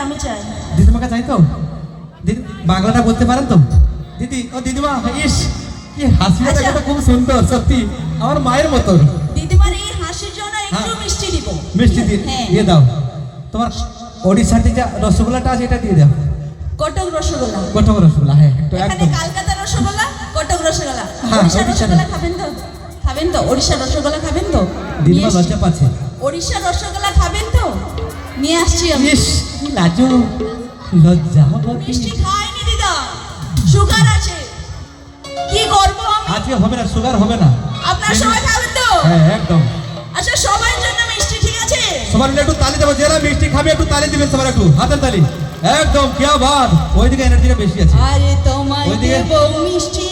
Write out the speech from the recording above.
আমি চাই। দিদিমাকে চাই তো? দিদি বাংলাটা বলতে পারেন তো? দিদি, ও দিদিমা, ইস কি হাসিটা আচ্ছা। দেখো, খুব সুন্দর সত্যি, আমার মায়ের মতন। দিদিমার এই হাসির জন্য একটু হ্যাঁ। মিষ্টি দিব। মিষ্টি হ্যাঁ। দিয়ে দাও। তোমার ওড়িশার যে রসগোল্লাটা আছে এটা দিয়ে দাও। কটক রসগোল্লা। কটক রসগোল্লা, হ্যাঁ একটু এখানে একদম। কলকাতা রসগোল্লা, কটক রসগোল্লা। হ্যাঁ, ওড়িশার ওড়িশার রসগোল্লা খাবেন তো? খাবেন তো? ওড়িশার রসগোল্লা খাবেন তো? দিদিমা নিয়ে লজ্জা আসছি। পাচ্ছে। ওড়িশার রসগোল্লা খাবেন তো? নিয়ে আসছি আমি। ইস কি লাজো, লজ্জা মিষ্টি খাইনি দিদা, সুগার আছে। কি করবো আমি? আজকে হবে না, সুগার হবে না। আপনার সবাই খাবেন তো? হ্যাঁ একদম। আচ্ছা, সবার জন্য মিষ্টি, ঠিক আছে? সবার মিলে একটু তালি দেবো, যারা মিষ্টি খাবে একটু তালি দিবেন, সবার একটু হাতের তালি। একদম, কি বাত, ওইদিকে এনার্জিটা বেশি আছে। আরে তোমায় ওইদিকে- দেবো মিষ্টি